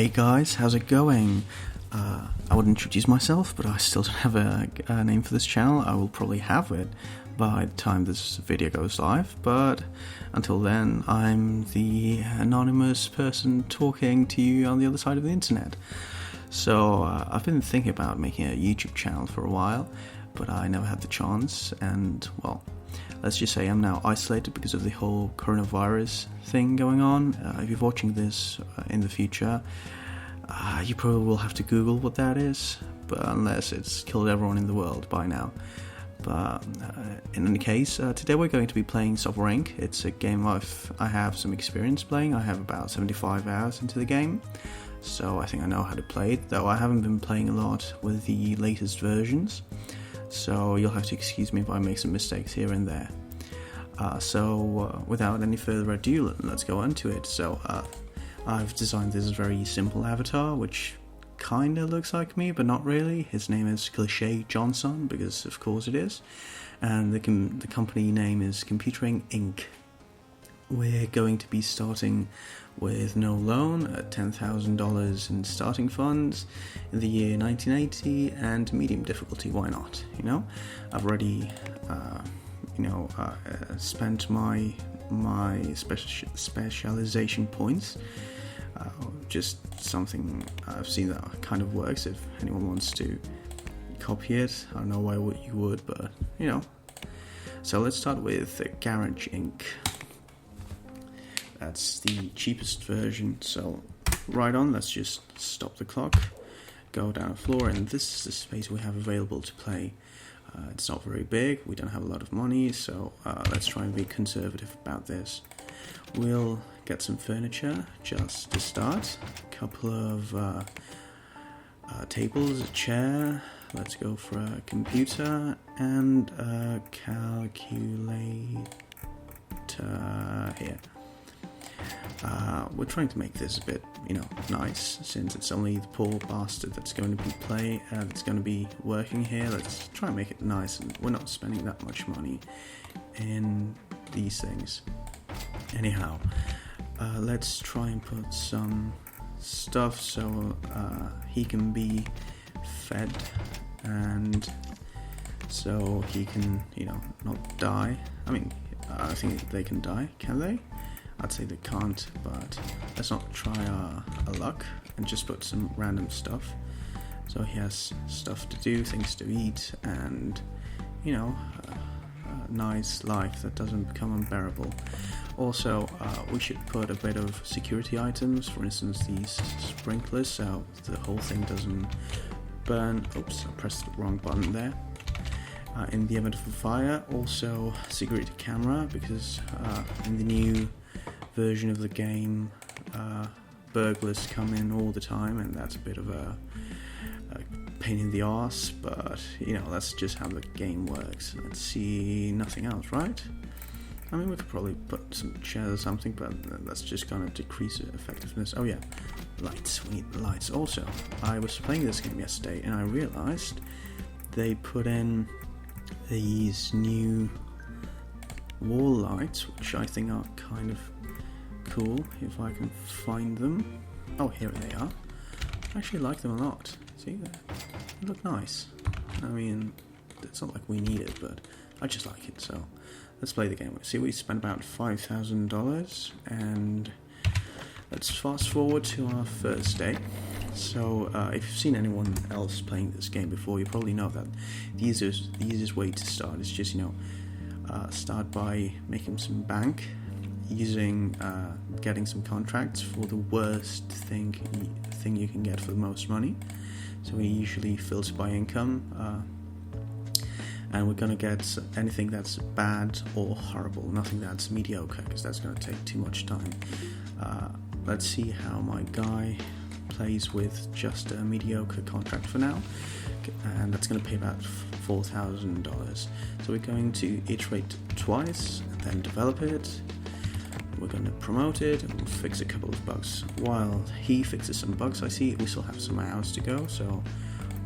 Hey guys, how's it going? I would introduce myself, but I still don't have a name for this channel. I will probably have it by the time this video goes live, but until then, I'm the anonymous person talking to you on the other side of the internet. So I've been thinking about making a YouTube channel for a while, but I never had the chance, and well, let's just say I'm now isolated because of the whole coronavirus thing going on. If you're watching this in the future, you probably will have to Google what that is, but unless it's killed everyone in the world by now. But in any case, today we're going to be playing Software Inc. It's a game I have some experience playing. I have about 75 hours into the game, so I think I know how to play it, though I haven't been playing a lot with the latest versions. So you'll have to excuse me if I make some mistakes here and there. So without any further ado, let's go into it. So I've designed this very simple avatar, which kinda looks like me, but not really. His name is Cliché Johnson, because of course it is. And the company name is Computing Inc. We're going to be starting with no loan at $10,000 in starting funds in the year 1980 and medium difficulty. Why not? You know, I've already spent my specialization points. Just something I've seen that kind of works. If anyone wants to copy it, I don't know why you would, but you know. So let's start with Garage Inc. That's the cheapest version. So right on, let's just stop the clock, go down the floor, and this is the space we have available to play. It's not very big, we don't have a lot of money, so let's try and be conservative about this. We'll get some furniture just to start, a couple of tables, a chair, let's go for a computer, and a calculator here. We're trying to make this a bit, nice, since it's only the poor bastard that's going to be working here. Let's try and make it nice, and we're not spending that much money in these things. Anyhow, let's try and put some stuff so he can be fed, and so he can, not die. I mean, I think they can die, can they? I'd say they can't, but let's not try our luck and just put some random stuff. So he has stuff to do, things to eat, and, a nice life that doesn't become unbearable. Also, we should put a bit of security items, for instance these sprinklers, so the whole thing doesn't burn. Oops, I pressed the wrong button there. In the event of a fire, also security camera, because in the new version of the game, burglars come in all the time, and that's a bit of a pain in the arse, but that's just how the game works. Let's see, nothing else, right? I mean, we could probably put some chairs or something, but that's just gonna decrease the effectiveness. Oh yeah, lights, we need the lights. Also, I was playing this game yesterday and I realized they put in these new wall lights, which I think are kind of cool, if I can find them. Oh, here they are. I actually like them a lot. See, they look nice. I mean, it's not like we need it, but I just like it, so let's play the game. See, we spent about $5,000, and let's fast forward to our first day. So if you've seen anyone else playing this game before, you probably know that the easiest way to start is just, start by making some bank, using getting some contracts for the worst thing you can get for the most money. So we usually filter by income, and we're going to get anything that's bad or horrible, nothing that's mediocre, because that's going to take too much time. Let's see how my guy plays with just a mediocre contract for now, and that's going to pay about $4,000. So we're going to iterate twice and then develop it. We're going to promote it and we'll fix a couple of bugs. While he fixes some bugs, I see we still have some hours to go, so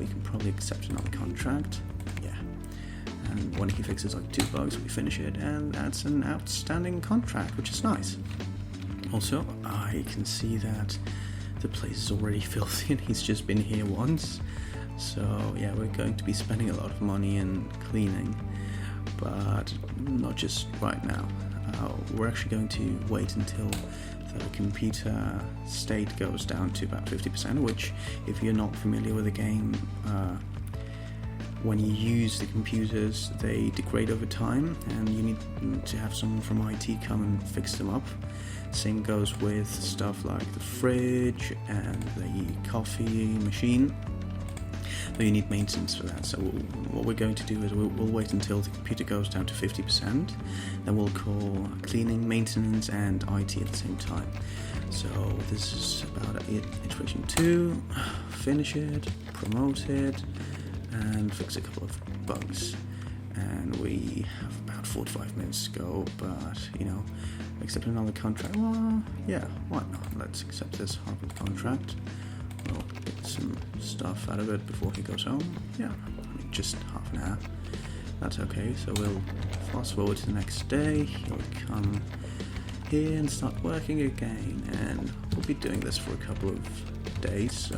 we can probably accept another contract. Yeah. And when he fixes like 2 bugs, we finish it, and that's an outstanding contract, which is nice. Also, I can see that the place is already filthy and he's just been here once. So yeah, we're going to be spending a lot of money in cleaning, but not just right now. We're actually going to wait until the computer state goes down to about 50%, which, if you're not familiar with the game, when you use the computers, they degrade over time, and you need to have someone from IT come and fix them up. Same goes with stuff like the fridge and the coffee machine. But you need maintenance for that. So what we're going to do is we'll wait until the computer goes down to 50%. Then we'll call cleaning, maintenance, and IT at the same time. So this is about iteration 2. Finish it, promote it, and fix a couple of bugs. And we have about 45 minutes to go, but accept another contract. Well, yeah, why not? Let's accept this horrible contract. We'll get some stuff out of it before he goes home. Yeah, just half an hour. That's okay. So we'll fast forward to the next day. He'll come here and start working again, and we'll be doing this for a couple of days. So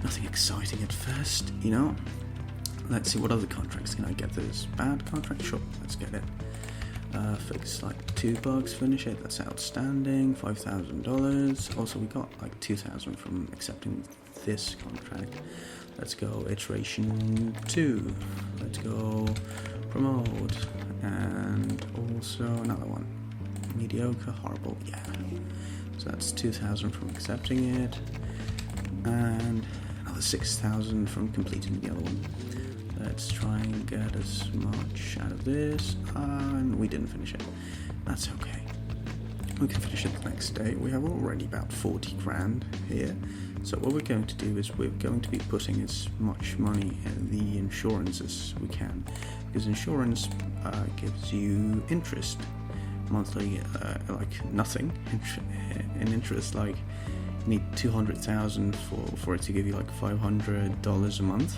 nothing exciting at first, Let's see, what other contracts can I get? This bad contract? Sure, let's get it. Fix like 2 bugs, finish it, that's outstanding. $5,000. Also, we got like 2,000 from accepting this contract. Let's go iteration 2. Let's go promote, and also another one. Mediocre, horrible, yeah. So that's 2,000 from accepting it, and another 6,000 from completing the other one. Let's try and get as much out of this, and we didn't finish it. That's okay. We can finish it the next day. We have already about 40 grand here. So what we're going to do is we're going to be putting as much money in the insurance as we can, because insurance gives you interest monthly, like nothing in interest. Like you need 200,000 for it to give you like $500 a month.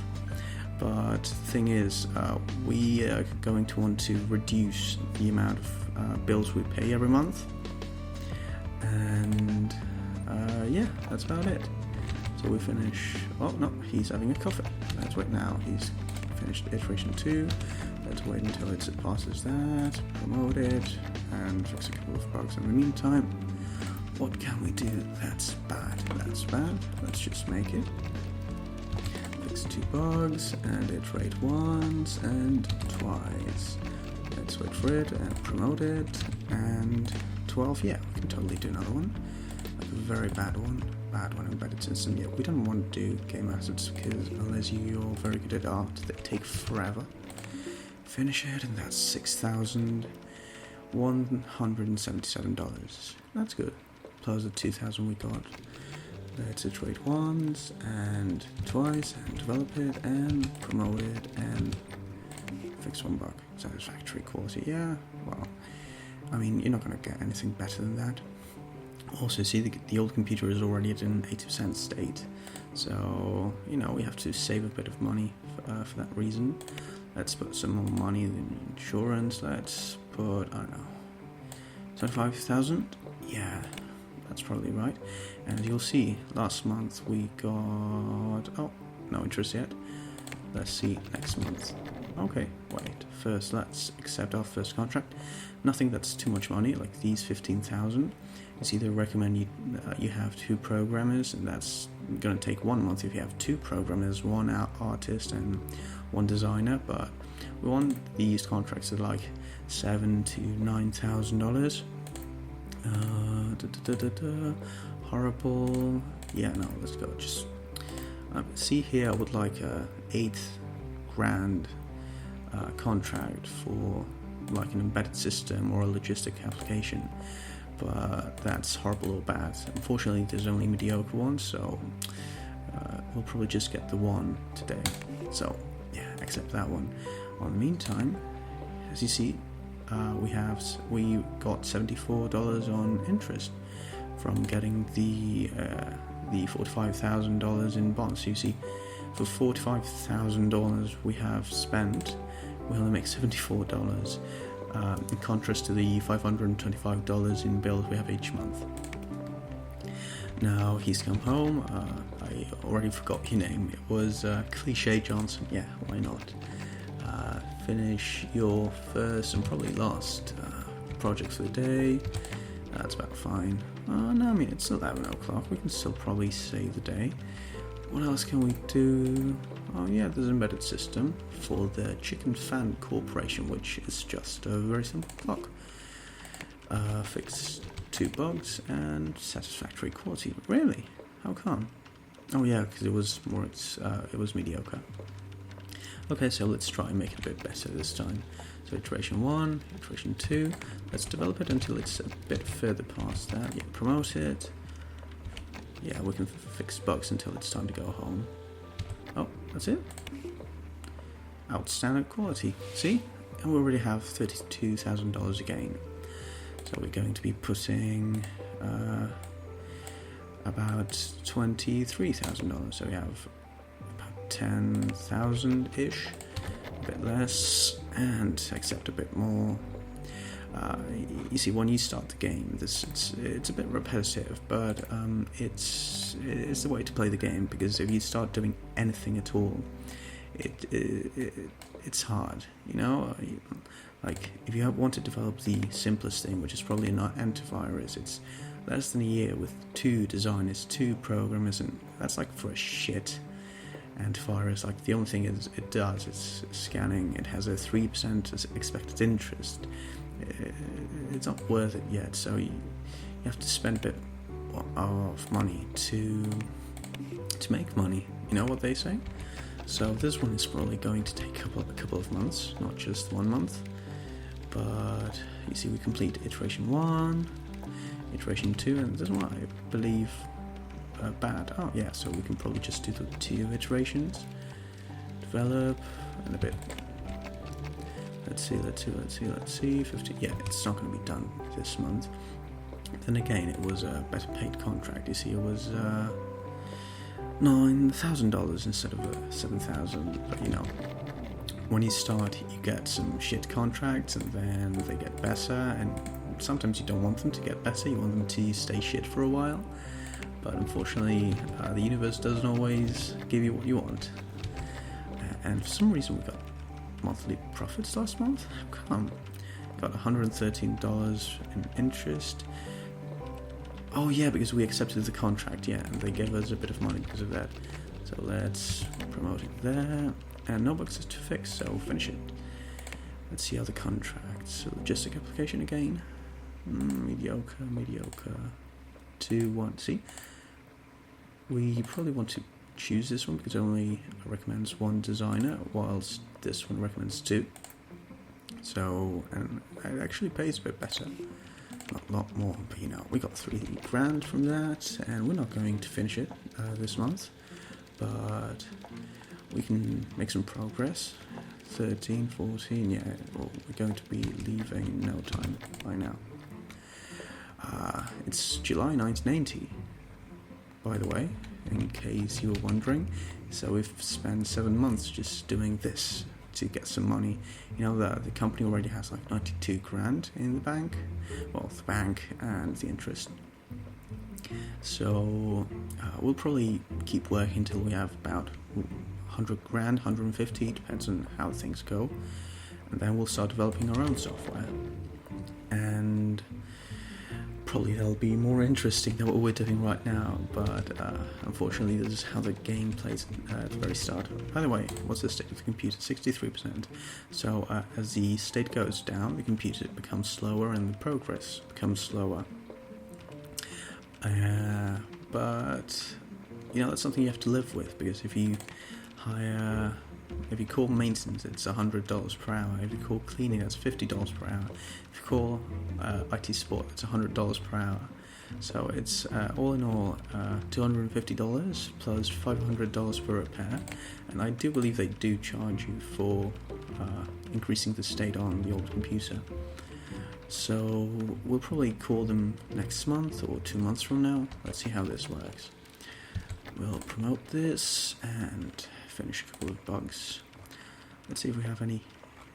But the thing is, we are going to want to reduce the amount of bills we pay every month. And yeah, that's about it. So we finish. Oh no, he's having a coffee. Let's wait now. He's finished iteration 2. Let's wait until it passes that, promote it, and fix a couple of bugs in the meantime. What can we do? That's bad. That's bad. Let's just make it. Fix 2 bugs and iterate once and twice. Let's wait for it and promote it. And 12, yeah, we can totally do another one. Like a very bad one. Bad one, embedded system. Yeah, we don't want to do game assets because unless you're very good at art, they take forever. Finish it, and that's $6,177. That's good. Plus the 2,000 we got. Let's iterate once and twice and develop it and promote it and fix 1 bug. Satisfactory quality. Yeah, well, I mean, you're not going to get anything better than that. Also, see, the old computer is already at an 80% state, so we have to save a bit of money for that reason. Let's put some more money in insurance. Let's put, I don't know, 25,000. Yeah, that's probably right. And you'll see, last month we got no interest yet. Let's see next month. Okay, wait. First, let's accept our first contract. Nothing that's too much money, like these 15,000. It's either recommend you have 2 programmers, and that's going to take 1 month if you have 2 programmers, 1 artist and 1 designer. But we want these contracts at like $7,000 to $9,000. Horrible. Yeah, no, let's go. Just see here, I would like a 8 grand contract for like an embedded system or a logistic application, but that's horrible or bad. Unfortunately, there's only mediocre ones, so we'll probably just get the one today. So yeah, accept that one. In the meantime, as you see, we got $74 on interest from getting the $45,000 in bonds. So you see, for $45,000 we have spent, we only make $74, in contrast to the $525 in bills we have each month. Now he's come home. I already forgot your name. It was Cliche Johnson. Yeah, why not? Finish your first and probably last project for the day. That's about fine. No, I mean, it's 11 o'clock. We can still probably save the day. What else can we do? Oh yeah, there's an embedded system for the Chicken Fan Corporation, which is just a very simple clock. Fix 2 bugs and satisfactory quality. Really? How come? Oh yeah, because it was mediocre. Okay, so let's try and make it a bit better this time. So iteration 1, iteration 2. Let's develop it until it's a bit further past that. Yeah, promote it. Yeah, we can fix bugs until it's time to go home. Oh, that's it. Outstanding quality. See? And we already have $32,000 again. So we're going to be putting about $23,000. So we have about 10,000-ish, a bit less, and accept a bit more. You see, when you start the game, it's a bit repetitive, but it's the way to play the game, because if you start doing anything at all, it's hard, you know. Like, if you want to develop the simplest thing, which is probably an antivirus, it's less than a year with 2 designers, 2 programmers, and that's like for a shit antivirus. Like, the only thing it does is scanning. It has a 3% expected interest. It's not worth it yet, so you have to spend a bit of money to make money. You know what they say? So this one is probably going to take a couple of months, not just 1 month. But you see, we complete iteration 1, iteration 2, and this one I believe bad. Oh yeah, so we can probably just do the 2 iterations. Develop and a bit. Let's see. 15. Yeah, it's not going to be done this month. Then again, it was a better paid contract. You see, it was $9,000 instead of $7,000. But you know, when you start, you get some shit contracts, and then they get better. And sometimes you don't want them to get better. You want them to stay shit for a while. But unfortunately, the universe doesn't always give you what you want. And for some reason, we got monthly profits last month. How come? Got $113 in interest. Oh yeah, because we accepted the contract, yeah, and they gave us a bit of money because of that. So let's promote it there. And no bugs to fix, so we'll finish it. Let's see other contracts. So logistic application again. Mediocre. 2, 1. See? We probably want to choose this one because it only recommends 1 designer, whilst this one recommends 2. So, and it actually pays a bit better. Not a lot more, but you know, we got $3,000 from that, and we're not going to finish it this month, but we can make some progress. 13, 14, yeah, well, we're going to be leaving in no time by now. It's July 1980, by the way, in case you were wondering. So we've spent 7 months just doing this to get some money. You know, the company already has like $92,000 in the bank. Well, the bank and the interest. So we'll probably keep working until we have about $100,000, $150,000, depends on how things go. And then we'll start developing our own software. And probably that'll be more interesting than what we're doing right now, but unfortunately this is how the game plays at the very start. By the way, what's the state of the computer? 63%. So as the state goes down, the computer becomes slower and the progress becomes slower. But you know, that's something you have to live with, because if you call maintenance, it's $100 per hour. If you call cleaning, that's $50 per hour. If you call IT support, it's $100 per hour. So it's all in all $250 plus $500 per repair. And I do believe they do charge you for increasing the state on the old computer. So we'll probably call them next month or 2 months from now. Let's see how this works. We'll promote this and finish a couple of bugs. Let's see if we have any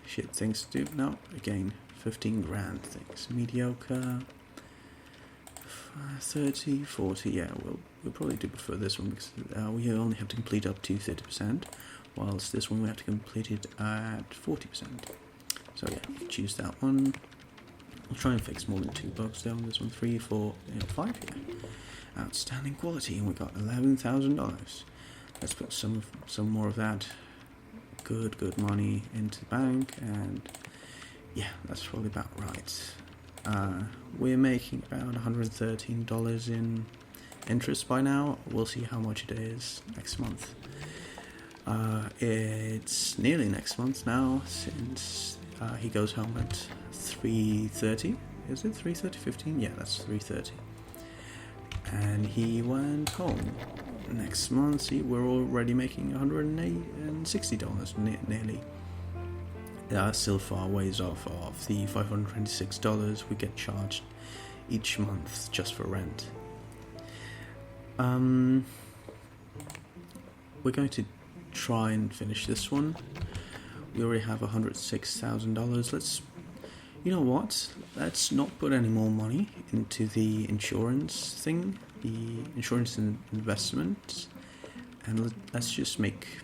shit things to do. No, again, $15,000 things. Mediocre. 30, 40, yeah, we'll probably do prefer this one because we only have to complete up to 30%, whilst this one we have to complete it at 40%. So yeah, choose that one. I'll try and fix more than 2 bugs down this one. 3, 4, 5, yeah. Outstanding quality, and we got $11,000. Let's put some more of that good money into the bank, and yeah, that's probably about right. We're making about $113 in interest by now. We'll see how much it is next month. It's nearly next month now, since he goes home at 3:30. Is it 3:30:15? Yeah, that's 3:30. And he went home. Next month, see, we're already making $160 nearly. Still far ways off of the $526 we get charged each month just for rent. We're going to try and finish this one. We already have $106,000. You know what? Let's not put any more money into the insurance thing, the insurance and investment, and let's just make,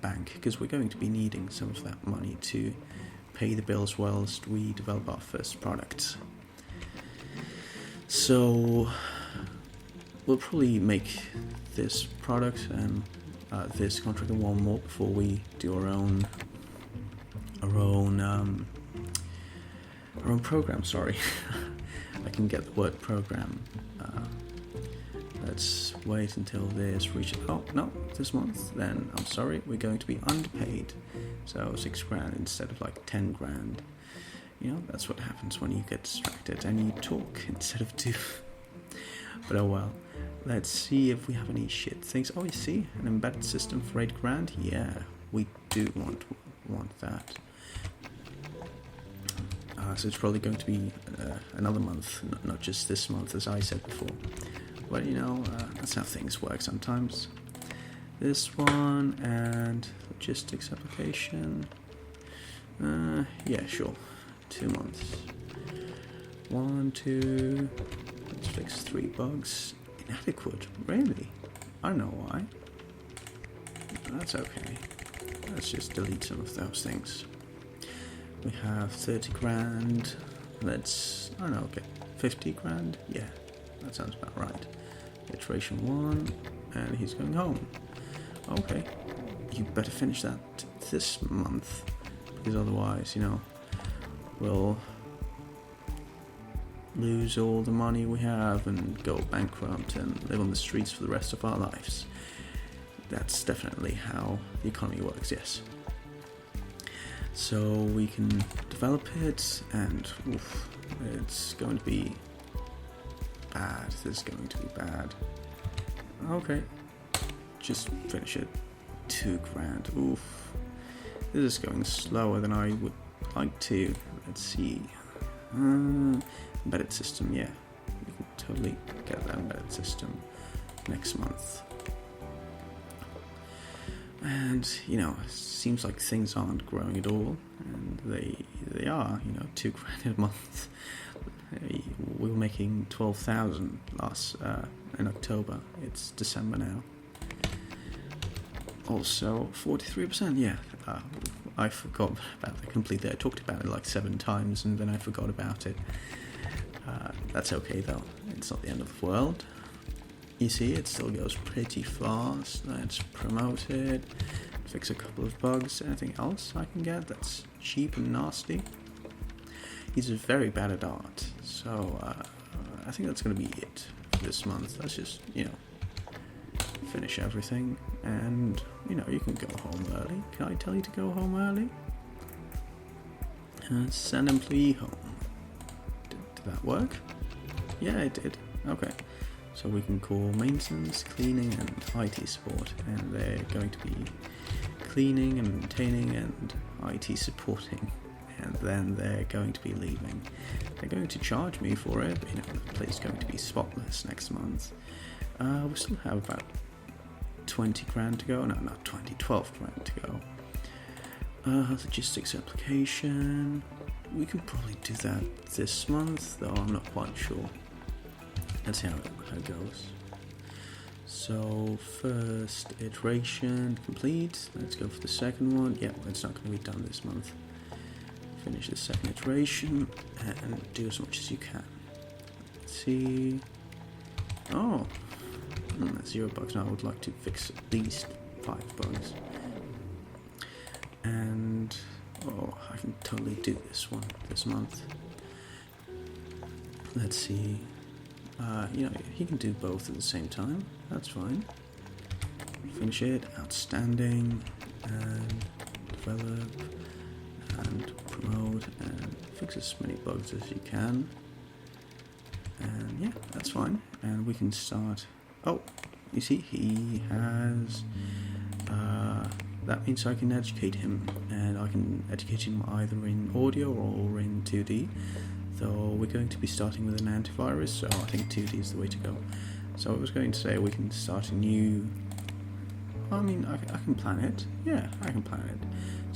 bank, because we're going to be needing some of that money to pay the bills whilst we develop our first product. So we'll probably make this product and this contract and one more before we do our own program. Sorry, I can get the word program. Let's wait until this reaches. Oh no, this month. Then I'm sorry, we're going to be underpaid. So $6,000 instead of like $10,000. That's what happens when you get distracted and you talk instead of do. But oh well. Let's see if we have any shit things. Oh, you see, an embedded system for $8,000. Yeah, we do want that. So it's probably going to be another month, not just this month, as I said before. But that's how things work sometimes. This one and logistics application. Yeah, sure. 2 months. 1, 2. Let's fix 3 bugs. Inadequate, really? I don't know why. That's okay. Let's just delete some of those things. We have $30,000. Let's, get $50,000. Yeah, that sounds about right. Iteration 1, and he's going home. Okay, you better finish that this month, because otherwise, we'll lose all the money we have and go bankrupt and live on the streets for the rest of our lives. That's definitely how the economy works, yes. So we can develop it, and it's going to be bad. This is going to be bad. Okay, just finish it. $2,000. Oof. This is going slower than I would like to. Let's see. Embedded system, yeah. We can totally get that embedded system next month. And, it seems like things aren't growing at all. And they are, $2,000 a month. We were making 12,000 last in October. It's December now. Also, 43%, yeah. I forgot about it completely. I talked about it like 7 times and then I forgot about it. That's okay though. It's not the end of the world. You see, it still goes pretty fast. Let's promote it. Fix a couple of bugs. Anything else I can get that's cheap and nasty? He's very bad at art. So, I think that's going to be it for this month. Let's just, finish everything. And, you can go home early. Can I tell you to go home early? Send employee home. Did that work? Yeah, it did. Okay. So we can call maintenance, cleaning, and IT support. And they're going to be cleaning and maintaining and IT supporting. And then they're going to be leaving. They're going to charge me for it, but the place is going to be spotless next month. We still have about $20,000 to go. No, not 20, $12,000 to go. Logistics application. We can probably do that this month, though I'm not quite sure. let's see how it goes. So first iteration complete. Let's go for the second one. Yeah, it's not going to be done this month. Finish the second iteration and do as much as you can. Let's see. Oh, that's 0 bugs. Now I would like to fix at least 5 bugs. And oh, I can totally do this one this month. Let's see. You know, he can do both at the same time. That's fine. Finish it. Outstanding. And develop. And promote. And fix as many bugs as you can. And yeah, that's fine. And we can start. Oh, you see, he has. That means I can educate him. And I can educate him either in audio or in 2D. So we're going to be starting with an antivirus, so I think 2D is the way to go. So I was going to say we can start a new... I mean, I can plan it. Yeah, I can plan it.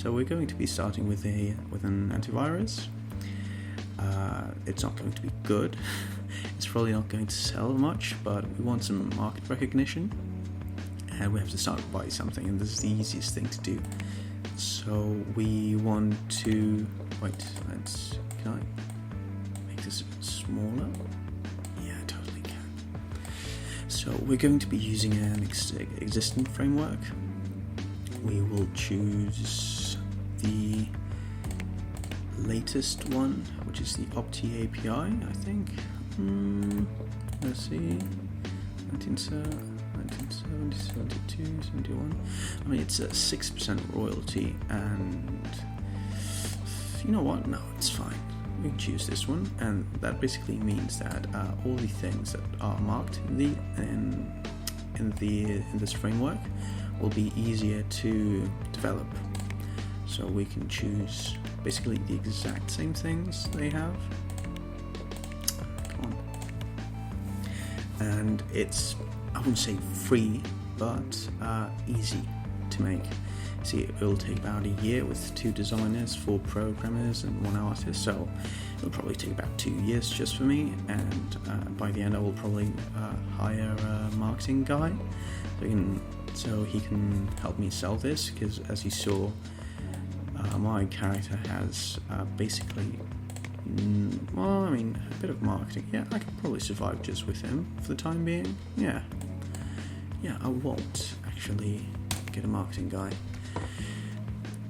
So we're going to be starting with an antivirus. It's not going to be good. It's probably not going to sell much, but we want some market recognition. And we have to start by something, and this is the easiest thing to do. So we want to... Wait, let's... Can I make this smaller? Yeah, I totally can. So we're going to be using an existing framework. We will choose the latest one, which is the Opti API, I think. Let's see. 1970, 72, 71. I mean, it's a 6% royalty, and you know what? No, it's fine. We can choose this one, and that basically means that all the things that are marked in this framework will be easier to develop. So we can choose basically the exact same things they have. Come on. And it's, I wouldn't say free, but easy to make. See, it will take about a year with 2 designers, 4 programmers and 1 artist, so it'll probably take about 2 years just for me, and by the end I will probably hire a marketing guy so he can help me sell this, because as you saw, my character has basically, well, I mean, a bit of marketing. Yeah, I could probably survive just with him for the time being. Yeah, I won't actually get a marketing guy.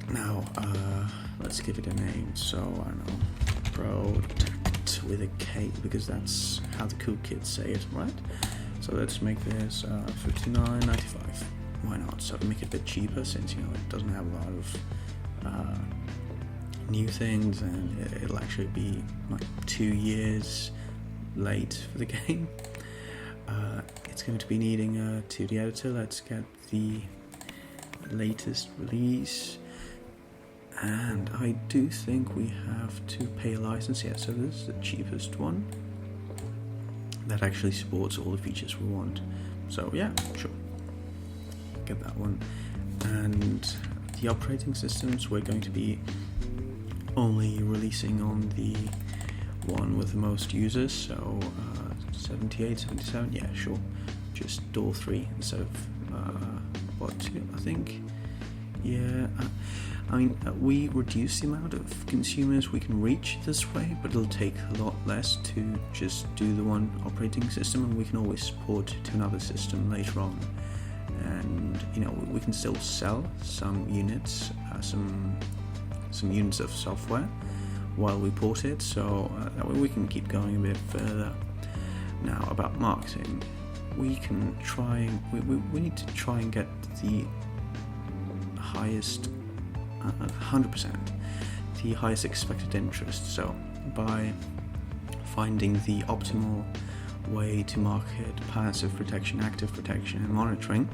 Now, let's give it a name. So, I don't know, Protect with a K, because that's how the cool kids say it, right? So let's make this $59.95. Why not? So make it a bit cheaper, since, you know, it doesn't have a lot of new things, and it'll actually be like 2 years late for the game. It's going to be needing a 2D editor. Let's get the latest release, and I do think we have to pay a license. Yeah, so this is the cheapest one that actually supports all the features we want. So yeah, sure, get that one. And the operating systems, we're going to be only releasing on the one with the most users, so 78, 77, yeah, sure, just door 3 instead of what, 2, I think. Yeah, I mean, we reduce the amount of consumers we can reach this way, but it'll take a lot less to just do the one operating system, and we can always port to another system later on. And you know, we can still sell some units, some units of software while we port it, so that way we can keep going a bit further. Now, about marketing, we can try. We need to try and get the highest 100%, the highest expected interest. So by finding the optimal way to market passive protection, active protection, and monitoring,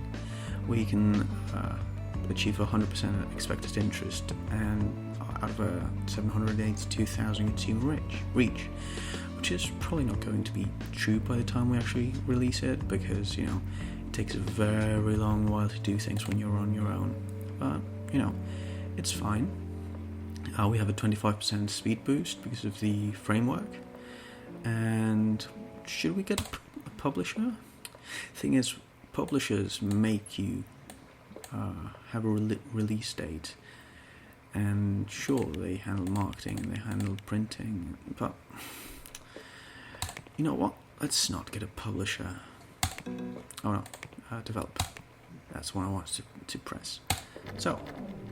we can achieve 100% expected interest, and out of a 782,000 consumer reach, which is probably not going to be true by the time we actually release it, because, you know, it takes a very long while to do things when you're on your own. But, you know, it's fine. We have a 25% speed boost because of the framework, and should we get publisher. Thing is, publishers make you have a release date, and sure, they handle marketing and they handle printing, but you know what? Let's not get a publisher. Oh no, developer. That's what I wanted to press. So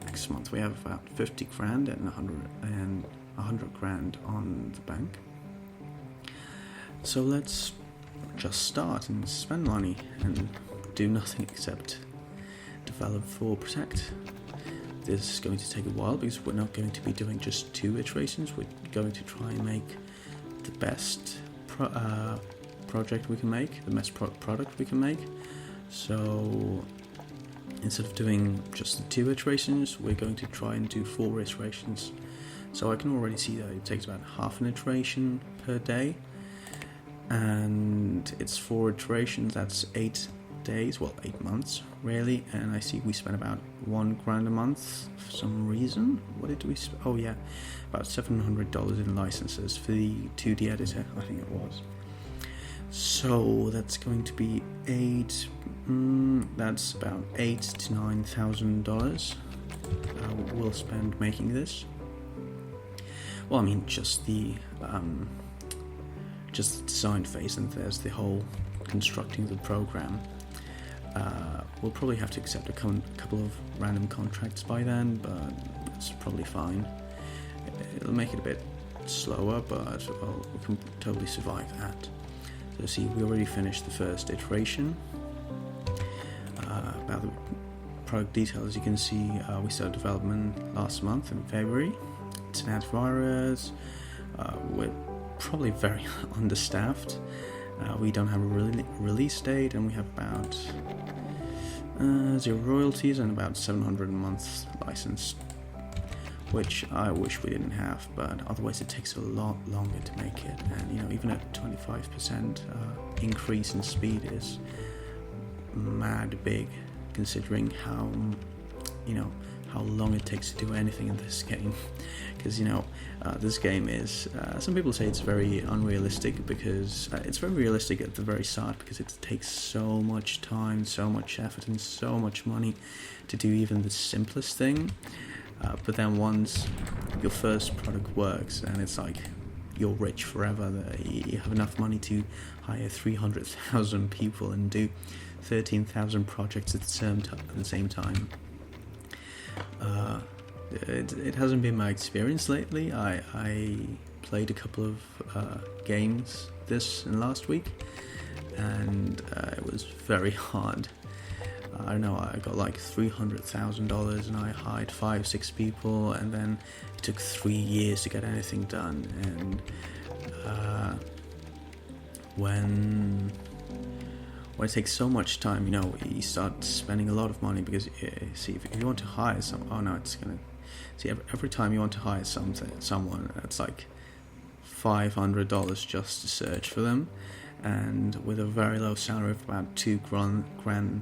next month we have about 50 grand and 100 grand on the bank. So let's just start and spend money and do nothing except develop for Protect. This is going to take a while because we're not going to be doing just 2 iterations. We're going to try and make the best project we can make, the best product we can make. So instead of doing just the 2 iterations, we're going to try and do 4 iterations. So I can already see that it takes about half an iteration per day, and it's 4 iterations, that's 8 days, well 8 months really, and I see we spent about $1 grand a month for some reason. What did we spend? Oh yeah, about $700 in licenses for the 2D editor, I think it was. So that's going to be that's about $8,000 to $9,000 we'll spend making this. Well, I mean just the design phase, and there's the whole constructing the program. We'll probably have to accept a couple of random contracts by then, but that's probably fine. It'll make it a bit slower, but well, we can totally survive that. So see, we already finished the first iteration. About the product details, you can see we started development last month in February. It's an antivirus. We're probably very understaffed. We don't have a release date, and we have about 0 royalties and about $700 a month license, which I wish we didn't have, but otherwise it takes a lot longer to make it. And you know, even a 25% increase in speed is mad big, considering how long it takes to do anything in this game. Because this game is some people say it's very unrealistic, because it's very realistic at the very start, because it takes so much time, so much effort and so much money to do even the simplest thing. But then once your first product works, and it's like you're rich forever, you have enough money to hire 300,000 people and do 13,000 projects at the same time. It hasn't been my experience lately. I played a couple of games this and last week, and it was very hard. I don't know, I got like $300,000 and I hired 5-6 people, and then it took 3 years to get anything done. And when it takes so much time, you start spending a lot of money, because see, if you want to hire every time you want to hire someone, it's like $500 just to search for them, and with a very low salary of about $2 grand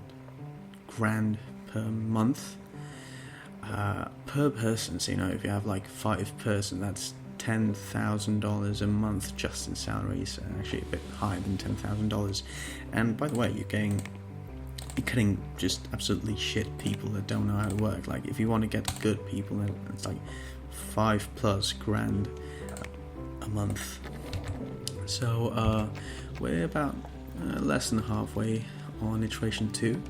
per month per person. So if you have like 5 person, that's $10,000 a month just in salaries, actually a bit higher than $10,000. And by the way, you're getting just absolutely shit people that don't know how to work. Like if you want to get good people, then it's like $5+ grand a month. So we're about less than halfway on iteration 2.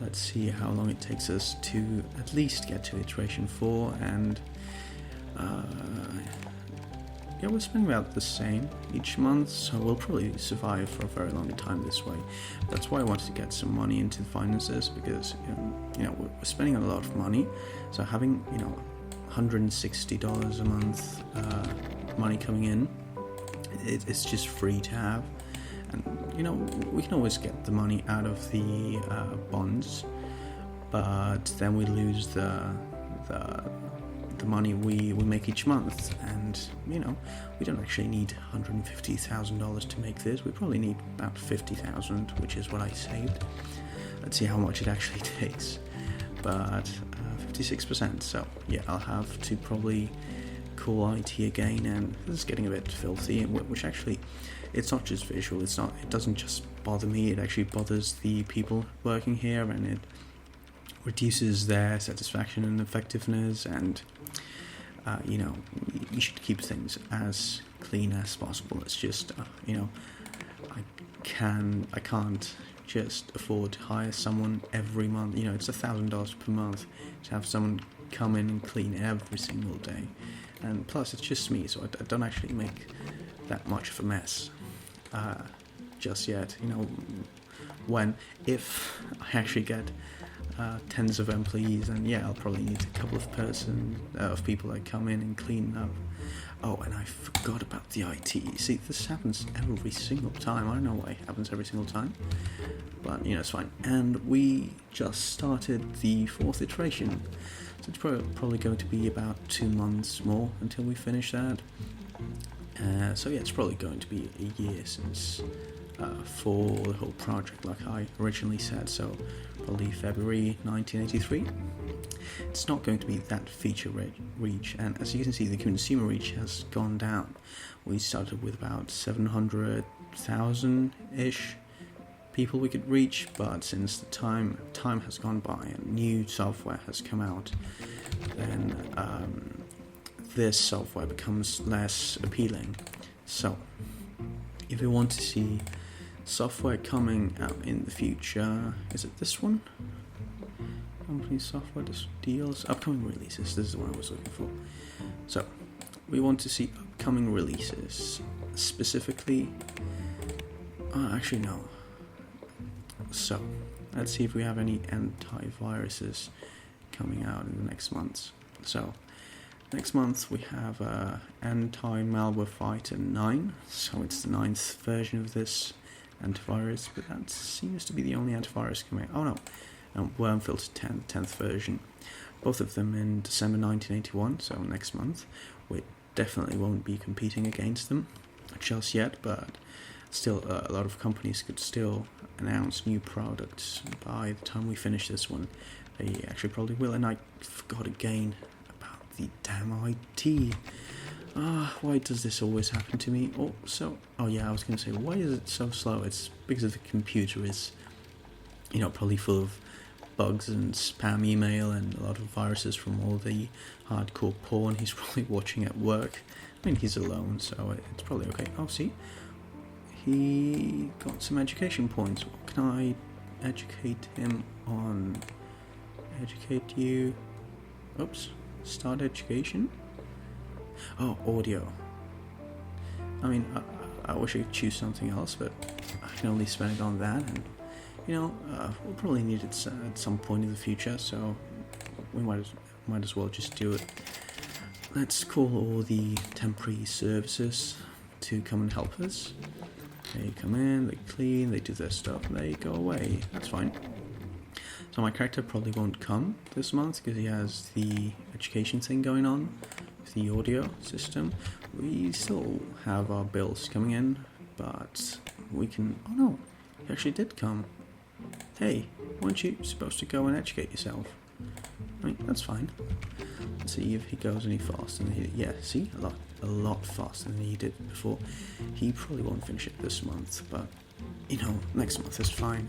Let's see how long it takes us to at least get to iteration 4, and we're spending about the same each month, so we'll probably survive for a very long time this way. That's why I wanted to get some money into the finances, because we're spending a lot of money, so having $160 a month money coming in, it's just free to have. And we can always get the money out of the bonds, but then we lose the money we make each month. And we don't actually need $150,000 to make this. We probably need about $50,000, which is what I saved. Let's see how much it actually takes. But 56%. So yeah, I'll have to probably call IT again, and this is getting a bit filthy, which actually, it's not just visual, it doesn't just bother me, it actually bothers the people working here, and it reduces their satisfaction and effectiveness, and you should keep things as clean as possible. It's just, I can't just afford to hire someone every month. It's $1,000 per month to have someone come in and clean every single day, and plus it's just me, so I don't actually make that much of a mess just yet. If I actually get tens of employees, and I'll probably need a couple of people that come in and clean up. Oh, and I forgot about the IT. See, this happens every single time. I don't know why it happens every single time, but it's fine. And we just started the 4th iteration, so it's probably going to be about 2 months more until we finish that. So it's probably going to be a year since for the whole project, like I originally said, so probably February 1983. It's not going to be that feature reach, and as you can see, the consumer reach has gone down. We started with about 700,000-ish people we could reach, but since the time has gone by and new software has come out, then this software becomes less appealing. So if you want to see software coming out in the future, is it this one? Company software deals, upcoming releases. This is what I was looking for. So we want to see upcoming releases, specifically. Actually no. So let's see if we have any antiviruses coming out in the next months. So next month we have Anti-Malware Fighter 9. So it's the 9th version of this antivirus, but that seems to be the only antivirus coming out. Oh no, Worm Filter 10th version. Both of them in December 1981, so next month. We definitely won't be competing against them just yet, but still a lot of companies could still announce new products by the time we finish this one. They actually probably will, and I forgot again about the damn IT. Why does this always happen to me? I was going to say, why is it so slow? It's because the computer is, probably full of bugs and spam email and a lot of viruses from all the hardcore porn he's probably watching at work. I mean, he's alone, so it's probably okay. Oh, see? He got some education points. What can I educate him on? Educate you. Oops. Start education? Oh, audio. I mean, I wish I could choose something else, but I can only spend it on that, and we'll probably need it at some point in the future, so we might as well just do it. Let's call all the temporary services to come and help us. They come in, they clean, they do their stuff, and they go away. That's fine. So my character probably won't come this month because he has the education thing going on with the audio system. We still have our bills coming in, but we can... Oh no, he actually did come. Hey, weren't you supposed to go and educate yourself? I mean, that's fine. Let's see if he goes any faster than he did. Yeah, see? A lot faster than he did before. He probably won't finish it this month, but, next month is fine.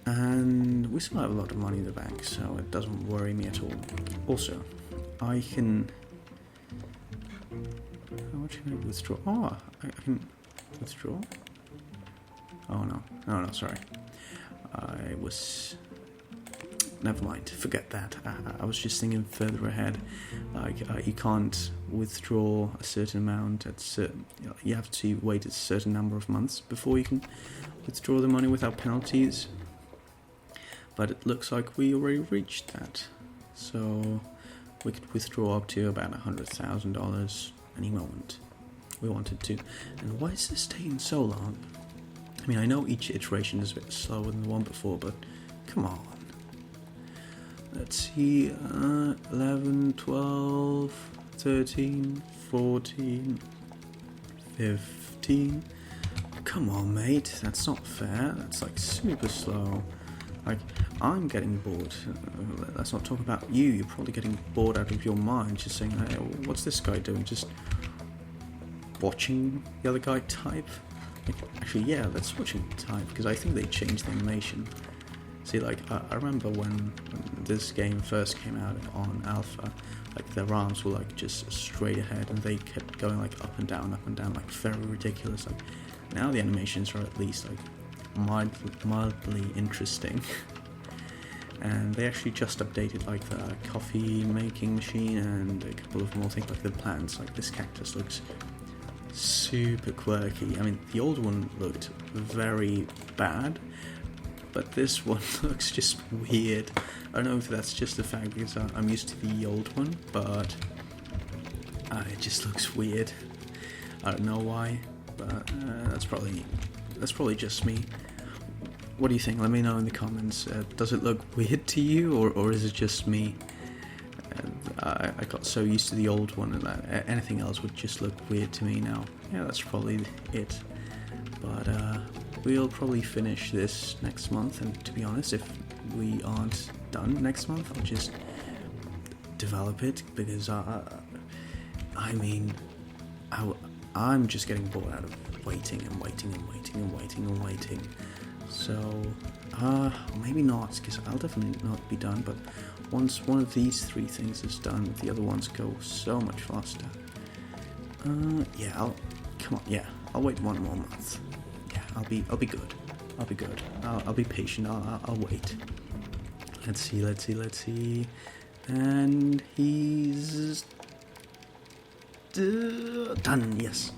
And we still have a lot of money in the bank, so it doesn't worry me at all. Also, I can... How much can I withdraw? Oh, I can withdraw? Oh, no, sorry. I was... Never mind, forget that. I was just thinking further ahead. You can't withdraw a certain amount at certain... You have to wait a certain number of months before you can withdraw the money without penalties. But it looks like we already reached that. So we could withdraw up to about $100,000 any moment we wanted to. And why is this taking so long? I mean, I know each iteration is a bit slower than the one before, but come on. Let's see, 11, 12, 13, 14, 15. Come on, mate, that's not fair. That's like super slow. Like, I'm getting bored. Let's not talk about you. You're probably getting bored out of your mind, just saying, hey, what's this guy doing? Just watching the other guy type? Like, actually, yeah, let's watch him type, because I think they changed the animation. See, like, I remember when this game first came out on Alpha, like, their arms were, like, just straight ahead, and they kept going, like, up and down, like, very ridiculous. Like, now the animations are at least, like, mildly interesting. And they actually just updated, like, the coffee making machine and a couple of more things, like the plants. Like, this cactus looks super quirky. I mean, the old one looked very bad, but this one looks just weird. I don't know if that's just the fact because I'm used to the old one, but it just looks weird. I don't know why, but that's probably just me. What do you think? Let me know in the comments. Does it look weird to you, or is it just me? I got so used to the old one, and that anything else would just look weird to me now. Yeah, that's probably it. But we'll probably finish this next month, and to be honest, if we aren't done next month, I'll just develop it, because I'm just getting bored out of waiting and waiting and waiting and waiting and waiting. So, maybe not, because I'll definitely not be done, but once one of these 3 things is done, the other ones go so much faster. Yeah, I'll wait 1 more month. Yeah, I'll be good. I'll be patient, I'll wait. Let's see. And he's done, yes.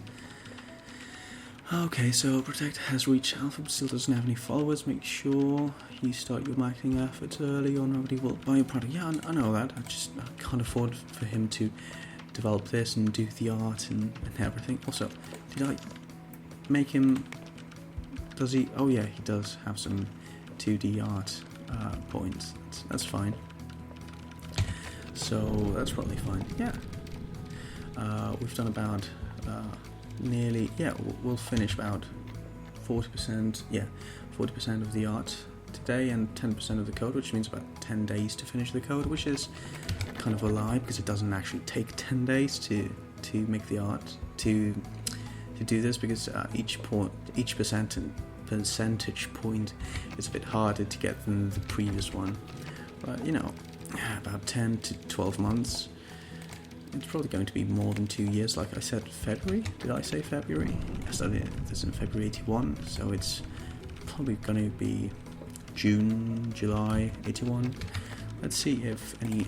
Okay, so Protect has reached Alpha but still doesn't have any followers. Make sure you start your marketing efforts early or nobody will buy your product. Yeah, I know that. I can't afford for him to develop this and do the art and everything. Also, did I make him... Does he... Oh yeah, he does have some 2D art points. That's fine. So, that's probably fine. Yeah. We've done about... nearly, yeah, we'll finish about 40%, 40% of the art today and 10% of the code, which means about 10 days to finish the code, which is kind of a lie, because it doesn't actually take 10 days to make the art, to do this, because each percentage point is a bit harder to get than the previous one. But, you know, about 10 to 12 months. It's probably going to be more than 2 years, like I said. February? Did I say February? Yes, I did. This is in February 81, so it's probably going to be June, July 81. Let's see if any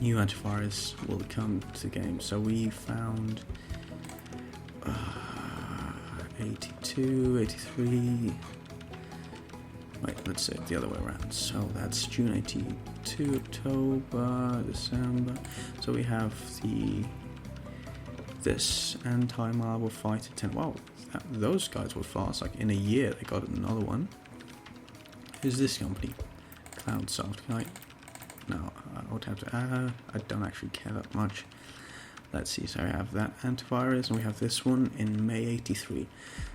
new antivirus will come to the game. So we found 82, 83... Wait, let's say it the other way around. So that's June 82, October, December. So we have this anti-malware fighter 10. Wow, those guys were fast. Like in a year, they got another one. Who's this company? CloudSoft. Can I? No, I would have to. I don't actually care that much. Let's see. So I have that antivirus, and we have this one in May 83.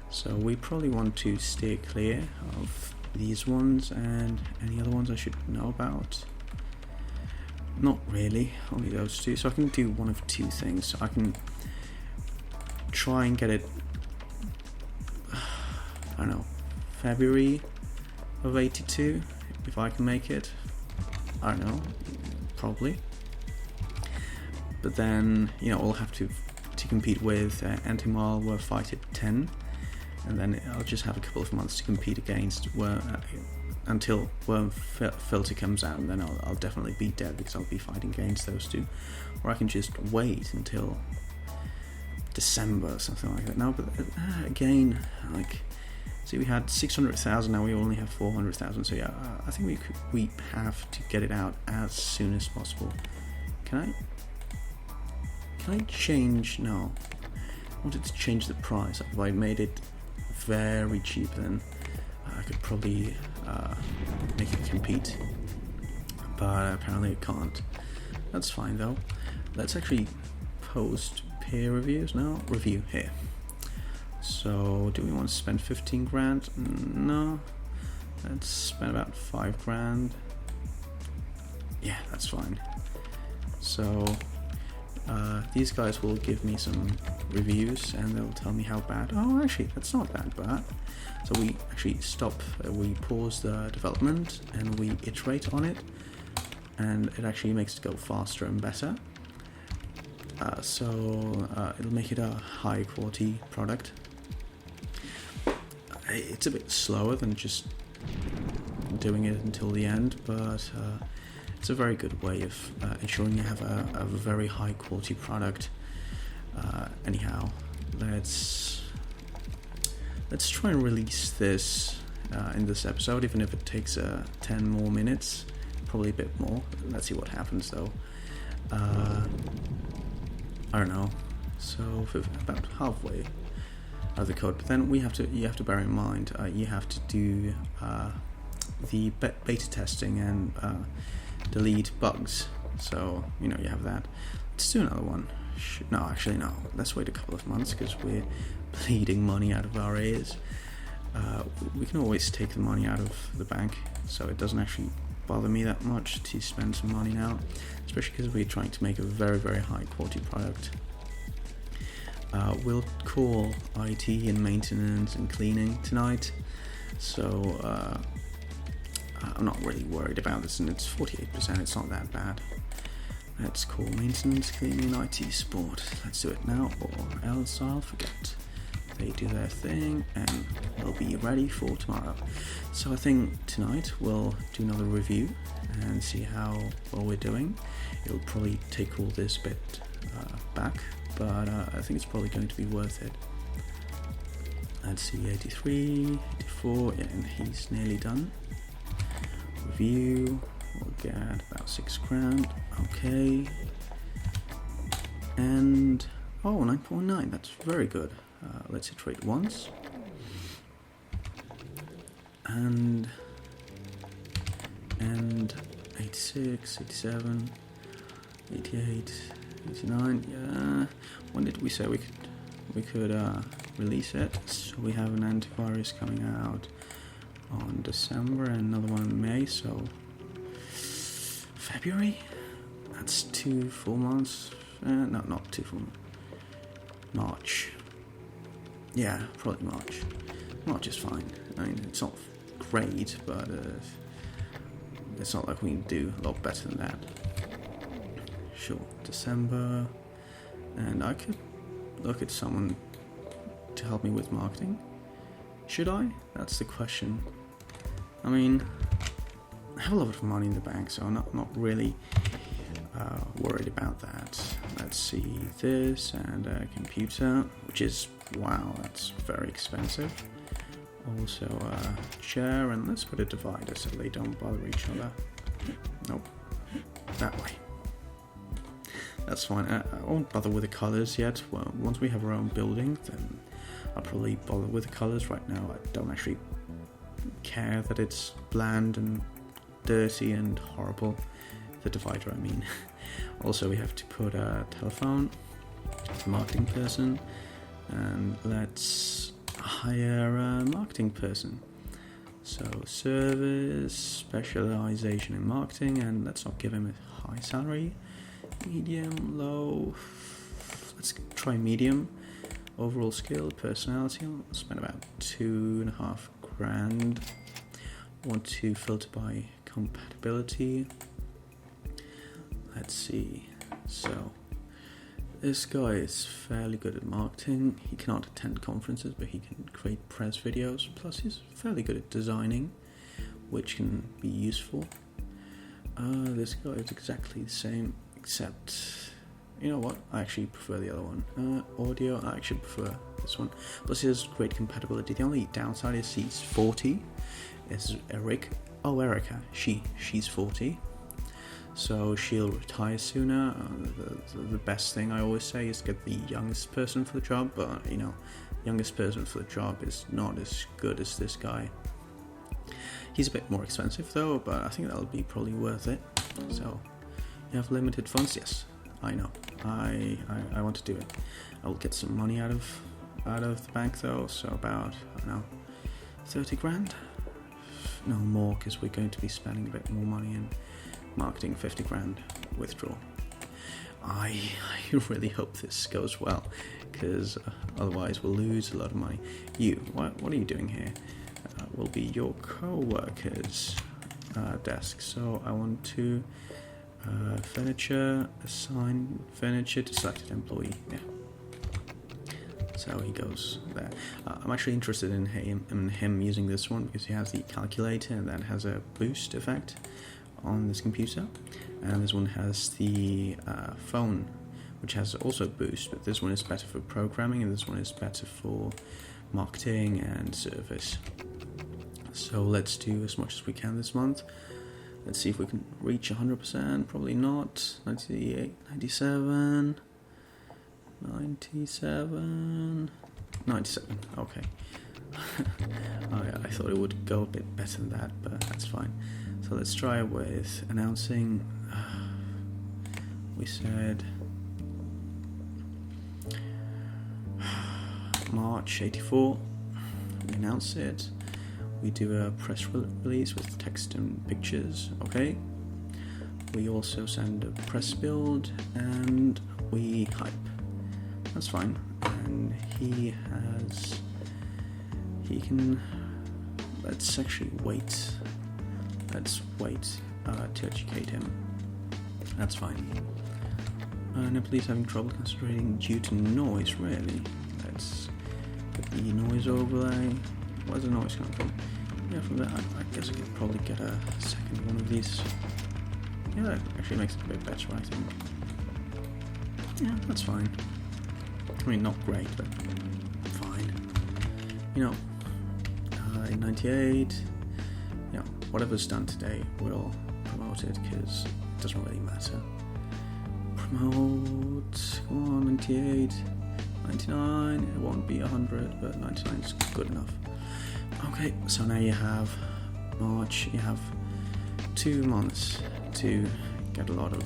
So we probably want to steer clear of these ones and any other ones I should know about. Not really, only those 2. So I can do one of 2 things. So I can try and get it, I don't know, February of 82, if I can make it. I don't know, probably. But then, you know, I'll have to compete with Anti-Malware Fighter 10. And then I'll just have a couple of months to compete against until Worm Filter comes out, and then I'll definitely be dead, because I'll be fighting against those 2. Or I can just wait until December or something like that. No, but again, like, see, we had 600,000, now we only have 400,000. So yeah, I think we have to get it out as soon as possible. Can I change? No, I wanted to change the price. If I made it very cheap, then I could probably make it compete, but apparently it can't. That's fine though. Let's actually post peer reviews now. Review here. So do we want to spend 15 grand? No. Let's spend about 5 grand. Yeah, that's fine. So these guys will give me some reviews and they'll tell me how bad. Oh, actually, that's not that bad. So we actually we pause the development and we iterate on it, and it actually makes it go faster and better. It'll make it a high quality product. It's a bit slower than just doing it until the end, but it's a very good way of ensuring you have a very high quality product. Anyhow, let's try and release this in this episode, even if it takes 10 more minutes, probably a bit more. Let's see what happens though. I don't know. So about halfway of the code, but then you have to bear in mind you have to do the beta testing and delete bugs. So you have that. Let's do another one. No, actually no. Let's wait a couple of months because we're bleeding money out of our ears. We can always take the money out of the bank, so it doesn't actually bother me that much to spend some money now, especially because we're trying to make a very, very high quality product. We'll call IT and maintenance and cleaning tonight, so I'm not really worried about this, and it's 48%, it's not that bad. Let's call maintenance, cleaning, IT support. Let's do it now, or else I'll forget. They do their thing and we'll be ready for tomorrow. So I think tonight we'll do another review and see how well we're doing. It'll probably take all this bit back, but I think it's probably going to be worth it. Let's see, 83, 84, and he's nearly done. Review, we'll get about 6 grand, okay. And, 9.9, that's very good. Let's iterate once. And 86, 87, 88, 89, yeah. When did we say we could release it? So we have an antivirus coming out on December and another one in May, so February? That's 2 full months. No, not 2 full months. March. Yeah, probably March. March is fine. I mean, it's not great, but it's not like we can do a lot better than that. Sure, December. And I could look at someone to help me with marketing. Should I? That's the question. I mean, I have a lot of money in the bank, so I'm not really worried about that. Let's see this, and a computer, which is, wow, that's very expensive. Also a chair, and let's put a divider so they don't bother each other. Nope, that way. That's fine. I won't bother with the colors yet. Well, once we have our own building, then I'll probably bother with the colors. Right now I don't actually care that it's bland and dirty and horrible. The divider, I mean. Also, we have to put a telephone, a marketing person, and let's hire a marketing person. So service, specialization in marketing, and let's not give him a high salary. Medium, low. Let's try medium. Overall skill, personality. I'll spend about 2.5 grand. Want to filter by compatibility. Let's see. So this guy is fairly good at marketing. He cannot attend conferences, but he can create press videos. Plus, he's fairly good at designing, which can be useful. This guy is exactly the same, except, you know what? I actually prefer the other one. Audio, I actually prefer this one. Plus, he has great compatibility. The only downside is he's 40. It's Erica. She's 40. So she'll retire sooner. The best thing I always say is get the youngest person for the job, but youngest person for the job is not as good as this guy. He's a bit more expensive though, but I think that'll be probably worth it. So you have limited funds? Yes, I know. I want to do it. I will get some money out of the bank though, so about 30 grand, no more, because we're going to be spending a bit more money in marketing. 50 grand withdrawal. I really hope this goes well, because otherwise we'll lose a lot of money. What are you doing here? Will be your co-workers desk. So I want to furniture, assign furniture to selected employee. Yeah. So he goes there. I'm actually interested in him using this one because he has the calculator that has a boost effect on this computer, and this one has the phone, which has also boost, but this one is better for programming and this one is better for marketing and service. So let's do as much as we can this month. Let's see if we can reach 100%. Probably not. 98, 97, 97, 97. Okay. Oh yeah, I thought it would go a bit better than that, but that's fine. So let's try with announcing. We said March 84. We announce it. We do a press release with text and pictures. Okay. We also send a press build and we hype. That's fine. And he can. Let's actually wait. Let's wait to educate him. That's fine. No, please having trouble concentrating due to noise, really. Let's get the noise overlay. Where's the noise coming from? Yeah, from there, I guess I could probably get a second one of these. Yeah, that actually makes it a bit better, I think. Yeah, that's fine. I mean, not great, but fine. You know, in 98, you know, whatever's done today, we'll promote it because it doesn't really matter. Promote, come on, 98, 99, it won't be 100, but 99 is good enough. Okay, so now you have March, you have 2 months to get a lot of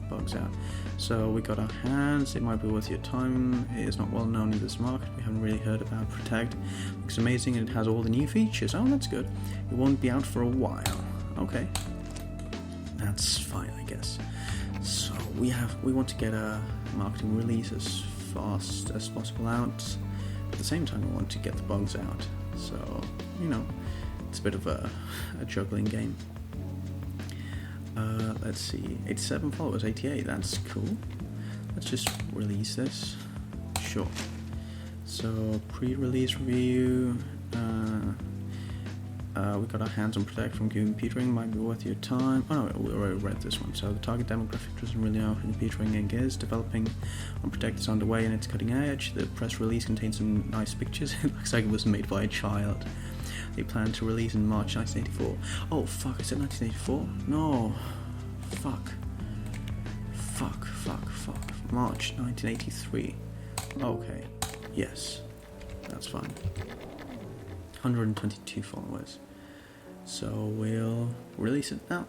bugs out. So we got our hands, it might be worth your time. It is not well known in this market, we haven't really heard about Protect. Looks amazing and it has all the new features. Oh, that's good. It won't be out for a while. Okay, that's fine, I guess. So we want to get a marketing release as fast as possible out. At the same time, we want to get the bugs out. So, you know, it's a bit of a juggling game. Let's see, 87 followers, 88, that's cool. Let's just release this. Sure. So, pre-release review. We got our hands on Protect from computering, might be worth your time. Oh no, we already read this one. So the target demographic doesn't really know who computering is. Developing on Protect is underway and it's cutting edge. The press release contains some nice pictures. It looks like it was made by a child. They plan to release in March 1984. Oh fuck, is it 1984? No. Fuck. March 1983. Okay. Yes. That's fine. 122 followers. So we'll release it now.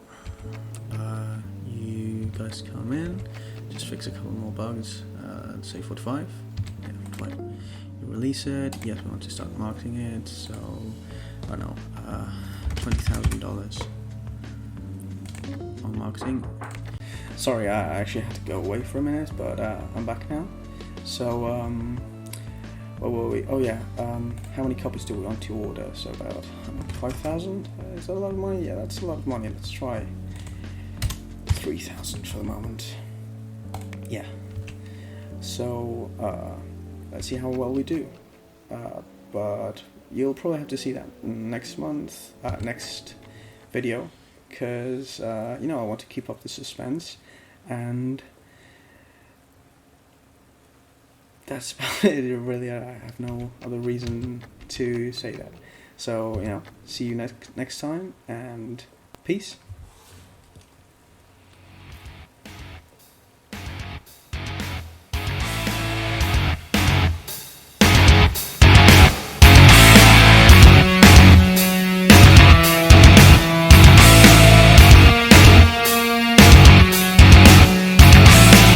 You guys come in, just fix a couple more bugs. Let's say 45. Yeah, 45. You release it. Yes, we want to start marketing it. So, I don't know, $20,000 on marketing. Sorry, I actually had to go away for a minute, but I'm back now. So, where were we? Oh yeah, how many copies do we want to order? So about 5,000? Is that a lot of money? Yeah, that's a lot of money. Let's try 3,000 for the moment. Yeah. So, let's see how well we do. But you'll probably have to see that next month, next video, because, you know, I want to keep up the suspense, and that's about it, really. I have no other reason to say that. So, you know, see you next time, and peace.